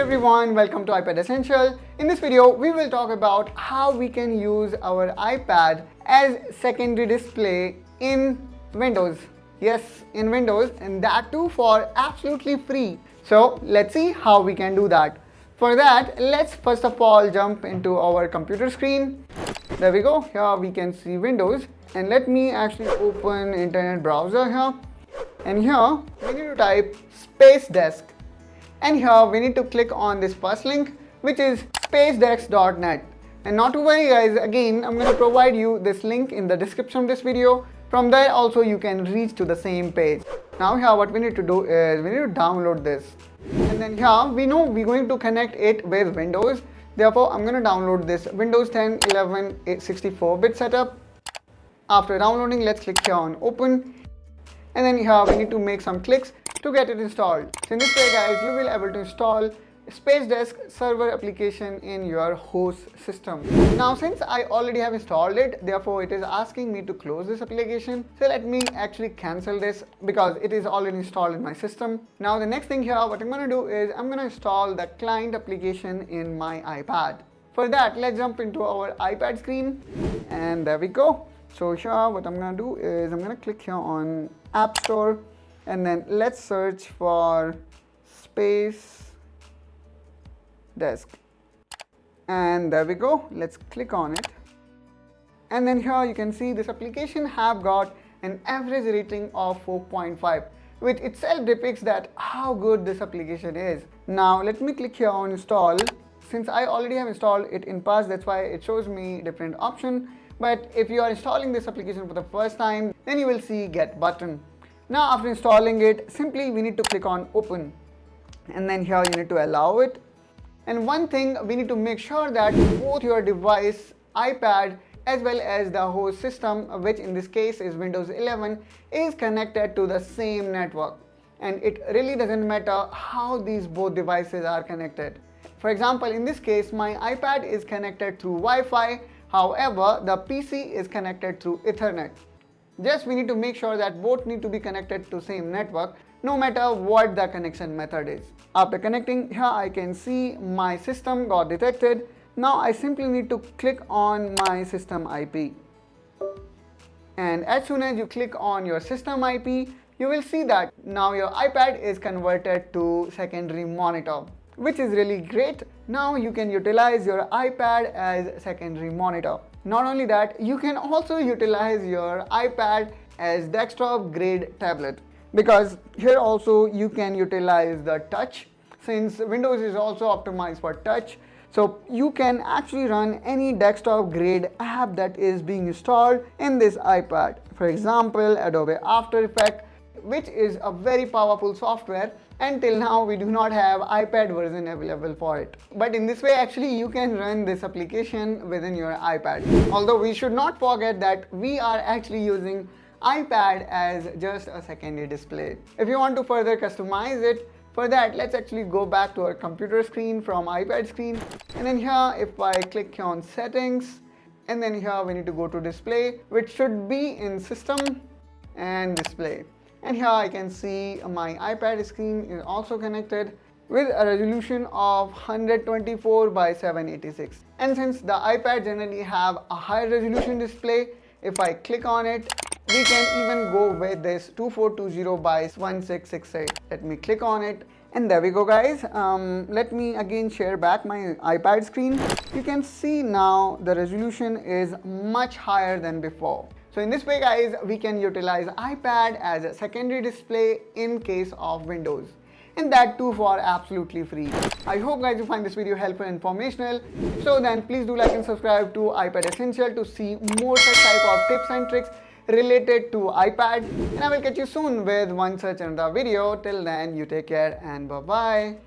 everyone, welcome to iPad Essential. In this video, we will talk about how we can use our iPad as secondary display in Windows. Yes, in Windows, and that too for absolutely free. So let's see how we can do that. For that, let's first of all jump into our computer screen. There we go. Here we can see Windows, and let me actually open internet browser here. And here we need to type SpaceDesk. And here we need to click on this first link, which is SpaceDesk.net. And not to worry guys, again I'm going to provide you this link in the description of this video. From there also you can reach to the same page. Now here what we need to do is we need to download this. And then here we know we're going to connect it with Windows. Therefore I'm going to download this Windows 10, 11, 64-bit setup. After downloading, let's click here on open. And then here we need to make some clicks to get it installed. So in this way guys, you will be able to install SpaceDesk server application in your host system. Now since I already have installed it, therefore it is asking me to close this application. So let me actually cancel this because it is already installed in my system. Now the next thing here, what I'm going to do is I'm going to install the client application in my iPad. For that, let's jump into our iPad screen, and there we go. So here what I'm going to do is I'm going to click here on App Store, and then let's search for SpaceDesk. And there we go. Let's click on it. And then here you can see this application have got an average rating of 4.5, which itself depicts that how good this application is. Now let me click here on install. Since I already have installed it in past, that's why it shows me different option. But if you are installing this application for the first time, then you will see get button. Now after installing it, simply we need to click on open, and then here you need to allow it. And one thing, we need to make sure that both your device, iPad as well as the host system, which in this case is Windows 11, is connected to the same network. And it really doesn't matter how these both devices are connected. For example, in this case, my iPad is connected through Wi-Fi. However, the PC is connected through Ethernet. Just we need to make sure that both need to be connected to same network, no matter what the connection method is. After connecting, here I can see my system got detected. Now I simply need to click on my system IP. And as soon as you click on your system IP, you will see that now your iPad is converted to secondary monitor, which is really great. Now you can utilize your iPad as secondary monitor. Not only that, you can also utilize your iPad as desktop grade tablet, because here also you can utilize the touch, since Windows is also optimized for touch. So you can actually run any desktop grade app that is being installed in this iPad. For example, Adobe After Effects, which is a very powerful software. Until now we do not have iPad version available for it. But in this way actually you can run this application within your iPad. Although we should not forget that we are actually using iPad as just a secondary display. If you want to further customize it, for that let's actually go back to our computer screen from iPad screen. And then here if I click on settings, and then here we need to go to display, which should be in system and display. And here I can see my iPad screen is also connected with a resolution of 124 by 786. And since the iPad generally have a high resolution display, if I click on it, we can even go with this 2420 by 1668. Let me click on it, and there we go guys. Let me again share back my iPad screen. You can see now the resolution is much higher than before. So in this way guys, we can utilize iPad as a secondary display in case of Windows, and that too for absolutely free. I hope guys you find this video helpful and informational. So then please do like and subscribe to iPad Essential to see more such type of tips and tricks related to iPad, and I will catch you soon with one such another video. Till then, you take care and bye bye.